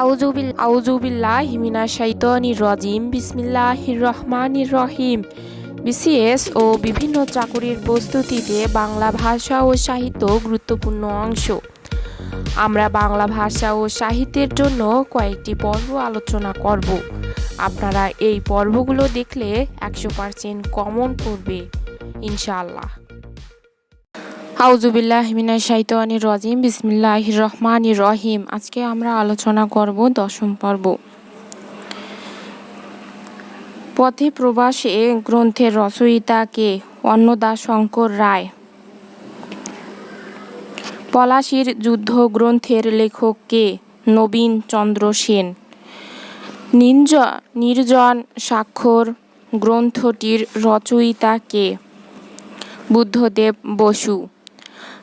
আউযুবিল্লাহি মিনাশ শাইতানির রাজিম বিসমিল্লাহির রহমানির রহিম। বিসিএস ও বিভিন্ন চাকুরির প্রস্তুতিতে বাংলা ভাষা ও সাহিত্য গুরুত্বপূর্ণ অংশ। আমরা বাংলা ভাষা ও সাহিত্যের জন্য কয়েকটি পর্ব আলোচনা করব। আপনারা এই পর্বগুলো দেখলে 100% কমন পড়বে ইনশাআল্লাহ। আউযুবিল্লাহি মিনাশ শাইতানির রাজিম বিসমিল্লাহির রহমানির রহিম। আজকে আমরা আলোচনা করব 10ম পর্ব। পথে প্রবাসে গ্রন্থের রচয়িতা কে? অন্নদাশঙ্কর রায়। পলাশীর যুদ্ধ গ্রন্থের লেখক কে? নবীন চন্দ্র সেন। নির্জন স্বাক্ষর গ্রন্থটির রচয়িতা কে? বুদ্ধদেব বসু।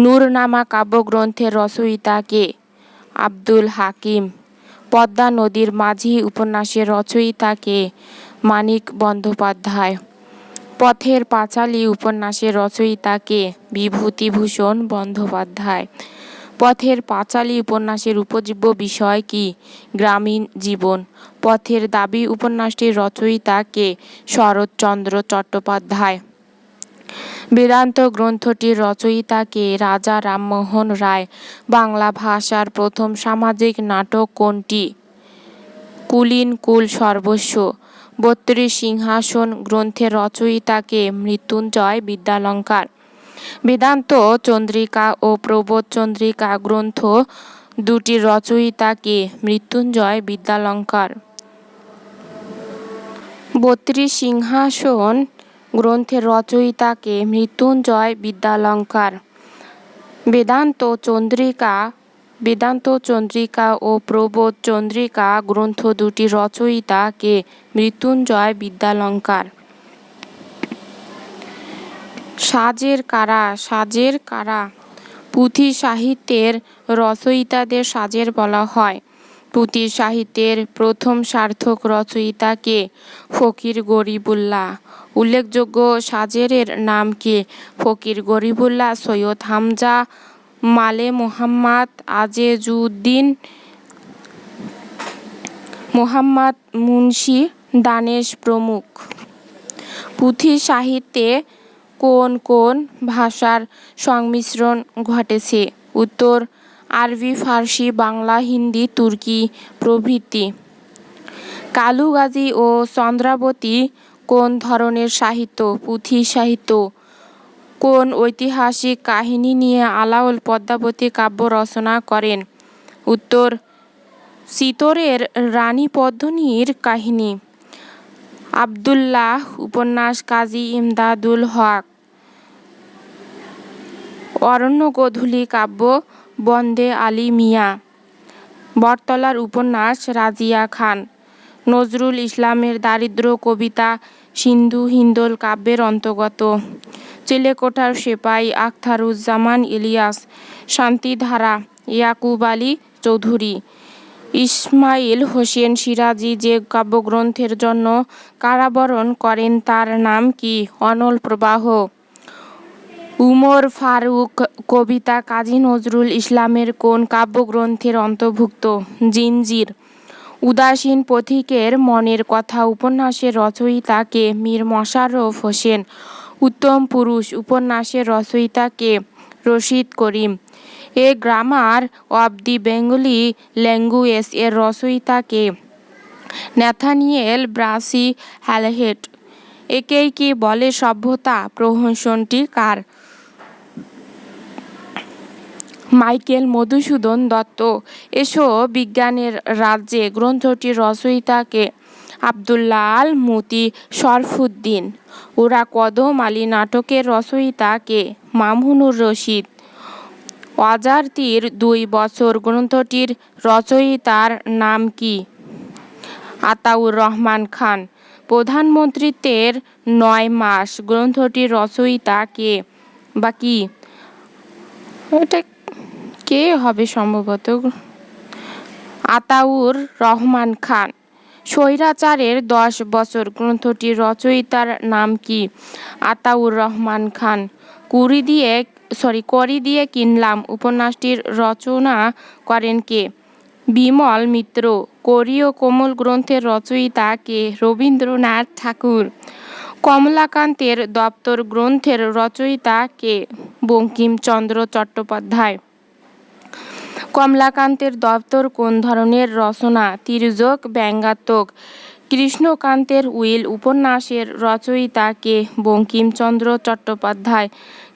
নূরনামা কাব্যগ্রন্থের রচয়িতা কে? আব্দুল হাকিম। পদ্মা নদীর মাঝি উপন্যাসের রচয়িতা কে? মানিক বন্দ্যোপাধ্যায়। পথের পাঁচালী উপন্যাসের রচয়িতা কে? বিভূতিভূষণ বন্দ্যোপাধ্যায়। পথের পাঁচালী উপন্যাসের উপজীব্য বিষয় কি? গ্রামীণ জীবন। পথের দাবী উপন্যাসটির রচয়িতা কে? শরৎচন্দ্র চট্টোপাধ্যায়। বেদান্ত গ্রন্থটির রচয়িতা কে? রাজা রামমোহন রায়। বাংলা ভাষার প্রথম সামাজিক নাটক কোনটি? কুলীন কুল সর্বস্ব। ৩২ সিংহাসন গ্রন্থের রচয়িতা কে? মৃত্যুঞ্জয় বিদ্যালঙ্কার। বেদান্ত চন্দ্রিকা ও প্রবোধ চন্দ্রিকা গ্রন্থ দুটির রচয়িতা কে? মৃত্যুঞ্জয় বিদ্যালঙ্কার। ৩২ সিংহাসন গ্রন্থের রচয়িতা কে? মৃত্যুঞ্জয় বিদ্যালঙ্কার। বেদান্ত চন্দ্রিকা ও প্রবোধ চন্দ্রিকা গ্রন্থ দুটির রচয়িতা কে? মৃত্যুঞ্জয় বিদ্যালঙ্কার। সাজের কারা? পুঁথি সাহিত্যের রচয়িতাদের সাজের বলা হয়। পুঁথি সাহিত্যের প্রথম সার্থক রচয়িতা কে? ফকির গরিবুল্লাহ। উল্লেখযোগ্য সাজেরের নাম কি? ফকির গরিবুল্লাহ, সৈয়দ হামজা, মালে মোহাম্মদ, আজিজউদ্দিন, মোহাম্মদ মুন্সি, দানেশ প্রমুখ। পুঁথি সাহিত্যে কোন কোন ভাষার সংমিশ্রণ ঘটেছে? উত্তর: আরবি, ফার্সি, বাংলা, হিন্দি, তুর্কি প্রভৃতি। কালুগাজী ও চন্দ্রাবতী কোন ধরনের সাহিত্য? পুঁথি সাহিত্য। কোন ঐতিহাসিক কাহিনী নিয়ে আলাওল পদ্মাবতী কাব্য রচনা করেন? উত্তর: চিতোরের রানী পদ্মিনীর কাহিনী। আব্দুল্লাহ উপন্যাস কাজী ইমদাদুল হক। অরণ্যগোধূলি কাব্য বন্দে আলী মিয়া। বটতলার উপন্যাস রাজিয়া খান। নজরুল ইসলামের দারিদ্র কবিতা সিন্ধু হিন্দোল কাব্যের অন্তর্গত। চিলেকোঠার সেপাই আখতারুজ্জামান ইলিয়াস। শান্তিধারা ইয়াকুব আলী চৌধুরী। ইসমাইল হোসেন সিরাজী যে কাব্যগ্রন্থের জন্য কারাবরণ করেন তার নাম কি? অনল প্রবাহ। উমর ফারুক কবিতা কাজী নজরুল ইসলামের কোন কাব্যগ্রন্থের অন্তর্ভুক্ত? জিঞ্জির। উদাসীন পথিকের মনের কথা উপন্যাসের রচয়িতা কে? মীর মশাররফ হোসেন। উত্তম পুরুষ উপন্যাসের রচয়িতা কে? Rashid Karim. A grammar of the Bengali language এর রচয়িতা কে? Nathaniel Brassey Halhed. একেই কি বলে সভ্যতা প্রহসনটি কার? মাইকেল মধুসূদন দত্ত। এসো বিজ্ঞানের রাজ্যে গ্রন্থটির রচয়িতা কে? আব্দুল্লাহ আল মুতি শরফুদ্দীন। ওরা কদম আলী নাটকের রচয়িতা কে? মামুনুর রশিদ। অজারতির ২ বছর গ্রন্থটির রচয়িতার নাম কি? আতাউর রহমান খান। প্রধানমন্ত্রীত্বের ৯ মাস গ্রন্থটির রচয়িতা কে বা কি? এটা কে হবে সম্ভবত? আতাউর রহমান খান। স্বৈরাচারের ১০ বছর গ্রন্থটির রচয়িতার নাম কি? আতাউর রহমান খান। করি দিয়ে কিনলাম উপন্যাসটির রচনা করেন কে? বিমল মিত্র। কোরীয় কোমল গ্রন্থের রচয়িতা কে? রবীন্দ্রনাথ ঠাকুর। কমলাকান্তের দপ্তর গ্রন্থের রচয়িতা কে? বঙ্কিমচন্দ্র চট্টোপাধ্যায়। কমলাকান্তের দপ্তর কোন ধরনের রচনা? তির্যক, ব্যঙ্গাত্মক। কৃষ্ণকান্তের উইল উপন্যাসের রচয়িতা কে? বঙ্কিমচন্দ্র চট্টোপাধ্যায়।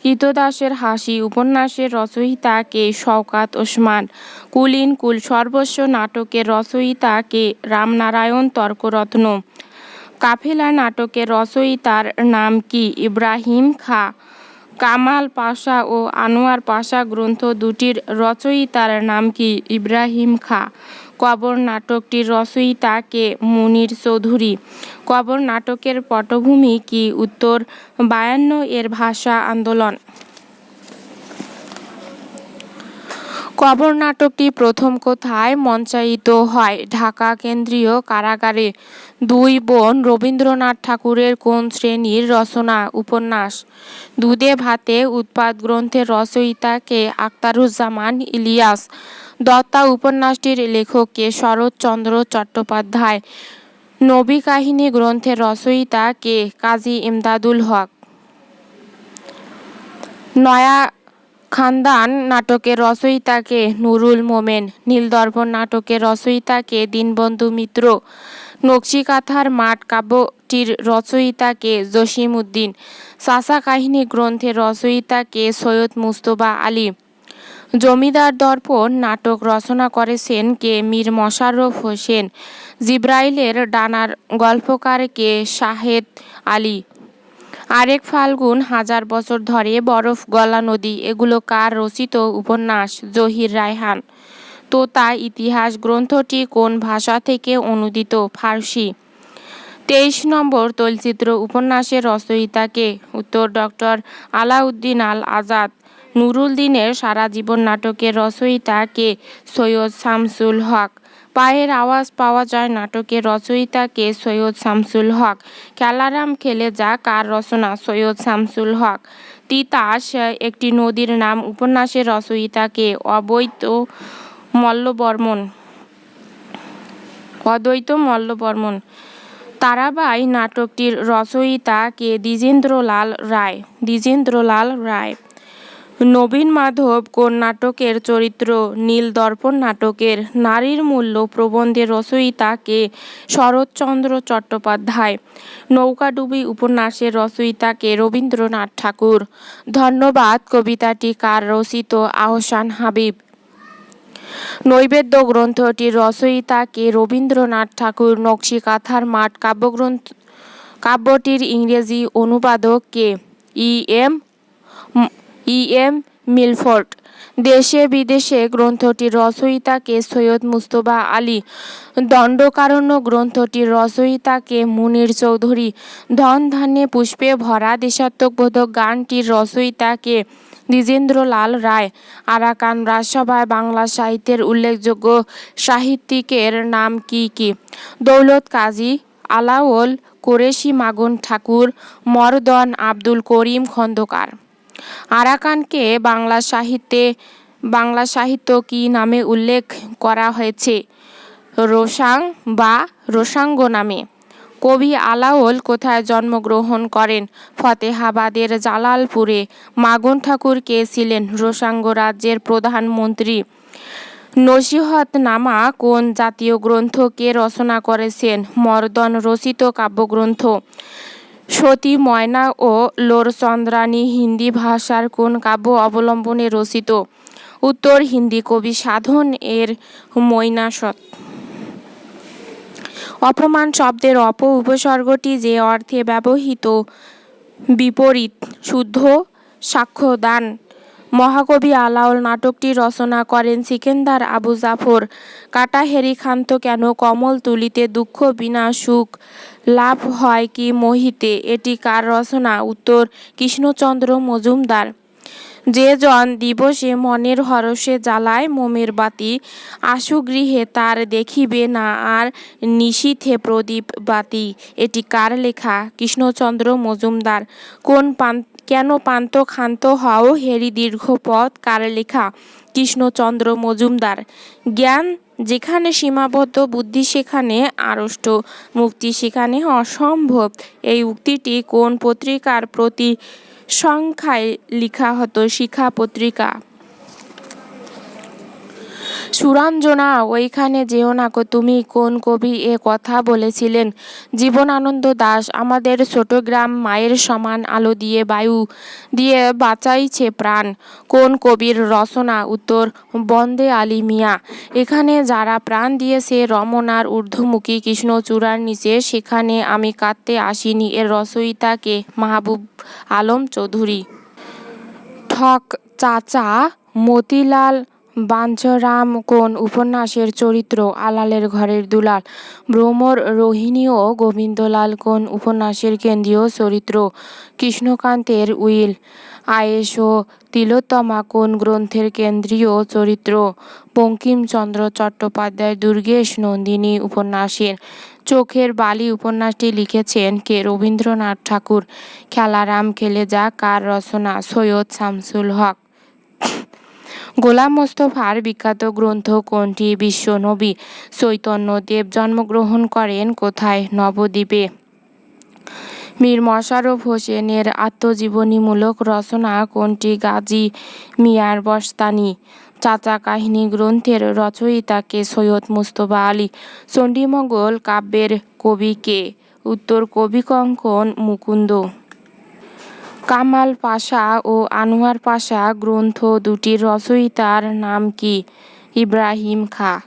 কৃতদাসের হাসি উপন্যাসের রচয়িতা কে? শওকত ওসমান। কুলীন কুল সর্বস্ব নাটকের রচয়িতা কে? রামনারায়ণ তর্করত্ন। কাফেলা নাটকের রচয়িতার নাম কি? ইব্রাহিম খাঁ। কামাল পাশা ও আনোয়ার পাশা গ্রন্থ দুটির রচয়িতার নাম কি? ইব্রাহিম খাঁ। কবর নাটকটির রচয়িতা কে? মুনীর চৌধুরী। কবর নাটকের পটভূমি কি? উত্তর 52 এর ভাষা আন্দোলন। কবর নাটকটি প্রথম কোথায় মঞ্চায়িত হয়? ঢাকা কেন্দ্রীয় কারাগারে। দুই বোন রবীন্দ্রনাথ ঠাকুরের কোন শ্রেণীর রচনা? উপন্যাস। দুধে ভাতে উৎপাত গ্রন্থের রচয়িতা কে? আখতারুজ্জামান ইলিয়াস। দত্তা উপন্যাসটির লেখক কে? শরৎচন্দ্র চট্টোপাধ্যায়। নবী কাহিনী গ্রন্থের রচয়িতা কে? কাজী ইমদাদুল হক। নয়া খানদান নাটকের রচয়িতা কে? নুরুল মোমেন। নীলদর্পণ নাটকের রচয়িতা কে? দীনবন্ধু মিত্র। নকশিকাঁথার মাঠ কাব্যটির রচয়িতা কে? জসিম উদ্দিন। চাচা কাহিনী গ্রন্থের রচয়িতা কে? সৈয়দ মুজতবা আলী। জমিদার দর্পণ নাটক রচনা করেছেন কে? মীর মশাররফ হোসেন। জিব্রাইলের ডানার গল্পকার কে? শাহেদ আলী। আরেক ফাল্গুন, হাজার বছর ধরে বরফ গলা নদী এগুলো কার রচিত উপন্যাস? জহির রায়হান। তোতা ইতিহাস গ্রন্থটি কোন ভাষা থেকে অনূদিত? ফার্সি। 23 নম্বর তৈলচিত্র উপন্যাসের রচয়িতা কে? উত্তর ডক্টর আলাউদ্দিন আল আজাদ। নুরুল দিনের সারা জীবন নাটকের রচয়িতা কে? সৈয়দ শামসুল হক। পায়ের আওয়াজ পাওয়া যায় নাটকের রচয়িতা কে? সৈয়দ শামসুল হক। খেলারাম খেলে যা কার রচনা? সৈয়দ শামসুল হক। তিতাস একটি নদীর নাম উপন্যাসের রচয়িতা কে? অদ্বৈত মল্লবর্মণ। তারাবাই নাটকটির রচয়িতা কে? দ্বিজেন্দ্রলাল রায়। দ্বিজেন্দ্রলাল রায়। নবীন মাধব কোন নাটকের চরিত্র? নীলদর্পণ নাটকের। নারীর মূল্য প্রবন্ধের রচয়িতা কে? শরৎচন্দ্র চট্টোপাধ্যায়। নৌকাডুবি উপন্যাসের রচয়িতা কে? রবীন্দ্রনাথ ঠাকুর। ধন্যবাদ কবিতাটি কার রচিত? আহসান হাবীব। নৈবেদ্য গ্রন্থটির রচয়িতা কে? রবীন্দ্রনাথ ঠাকুর। নকশিকাঁথার মাঠ কাব্যটির ইংরেজি অনুবাদক কে? E M Milford. দেশে বিদেশে গ্রন্থটির রচয়িতা কে? সৈয়দ মুজতবা আলী। দণ্ডকারণ্য গ্রন্থটির রচয়িতা কে? মুনীর চৌধুরী। ধন ধান্যে পুষ্পে ভরা দেশাত্মবোধক গানটির রচয়িতা কে? দ্বিজেন্দ্রলাল রায়। আরাকান রাজসভায় বাংলা সাহিত্যের উল্লেখযোগ্য সাহিত্যিকের নাম কি কি? দৌলত কাজী, আলাওল কোরেশী, মাগন ঠাকুর, মরদন আব্দুল করিম খন্দকার। আরাকানকে বাংলা সাহিত্য কি নামে উল্লেখ করা হয়েছে? রোসাং বা রোসাঙ্গ নামে। কবি আলাওল কোথায় জন্মগ্রহণ করেন? ফতেহাবাদের জালালপুরে। মাগন ঠাকুর কে ছিলেন? রোসাঙ্গ রাজ্যের প্রধানমন্ত্রী। নসিহতনামা কোন জাতীয় গ্রন্থ কে রচনা করেছেন? মরদন রচিত কাব্যগ্রন্থ। সতী ময়না ও লোরচন্দ্রানী হিন্দি ভাষার কোন কাব্য অবলম্বনে রচিত? উত্তর হিন্দি কবি সাধন এর মৈনাসৎ। অপমান শব্দের উপসর্গটি যে অর্থে ব্যবহৃত বিপরীত শুদ্ধ সাক্ষ্যদান। মহাকবি আলাওল নাটকটি রচনা করেন সিকেন্দার আবু জাফর। কাটাহেরি ক্ষান্ত কেন কমল তুলিতে দুঃখ বিনা সুখ লাভ হয় কি মোহিতে এটি কার রচনা? উত্তর কৃষ্ণচন্দ্র মজুমদার। যে জন দিবসে মনের হরষে জ্বালায় মোমের বাতি আশু গৃহে তার দেখিবে না আর নিশীথে প্রদীপ বাতি এটি কার লেখা? কৃষ্ণচন্দ্র মজুমদার। কেন পান্ত ক্ষান্ত হও হেরি দীর্ঘ পথ কার লেখা? কৃষ্ণচন্দ্র মজুমদার। জ্ঞান যেখানে সীমাবদ্ধ বুদ্ধি সেখানে আড়ষ্ট মুক্তি সেখানে অসম্ভব। এই উক্তিটি কোন পত্রিকার প্রতি সংখ্যায় লেখা হতো? শিক্ষা পত্রিকা। সুরঞ্জনা, ওইখানে যেও না কো তুমি। কোন কবি এ কথা বলেছিলেন? জীবনানন্দ দাশ। আমাদের ছোট গ্রাম মায়ের সমান আলো দিয়ে বায়ু দিয়ে বাঁচাইছে প্রাণ। কোন কবির রচনা? উত্তর, বন্দে আলী মিয়া। এখানে যারা প্রাণ দিয়েছে রমনার ঊর্ধ্বমুখী কৃষ্ণচূড়ার নিচে, সেখানে আমি কাঁদতে আসিনি। এর রচয়িতা কে? মাহবুব আলম চৌধুরী। ঠক চাচা মতিলাল বাঞ্ছারাম কোন উপন্যাসের চরিত্র? আলালের ঘরের দুলাল। ভ্রমর রোহিণী ও গোবিন্দলাল কোন উপন্যাসের কেন্দ্রীয় চরিত্র? কৃষ্ণকান্তের উইল। আয়েশ ও তিলোত্তমা কোন গ্রন্থের কেন্দ্রীয় চরিত্র? বঙ্কিমচন্দ্র চট্টোপাধ্যায় দুর্গেশ নন্দিনী উপন্যাসের। চোখের বালি উপন্যাসটি লিখেছেন কে? রবীন্দ্রনাথ ঠাকুর। খেলারাম খেলে যা কার রচনা? সৈয়দ শামসুল হক। গোলাম মোস্তফার বিখ্যাত গ্রন্থ কোনটি? বিশ্বনবী। চৈতন্যদেব জন্মগ্রহণ করেন কোথায়? নবদ্বীপে। মীর মশাররফ হোসেনের আত্মজীবনীমূলক রচনা কোনটি? গাজী মিয়ার বস্তানি। চাচা কাহিনী গ্রন্থের রচয়িতা কে? সৈয়দ মুজতবা আলী। চণ্ডীমঙ্গল কাব্যের কবি কে? উত্তর, কবিকঙ্কন মুকুন্দ। কামাল পাশা ও আনোয়ার পাশা গ্রন্থ দুটির রচয়িতার নাম কি? ইব্রাহিম খাঁ।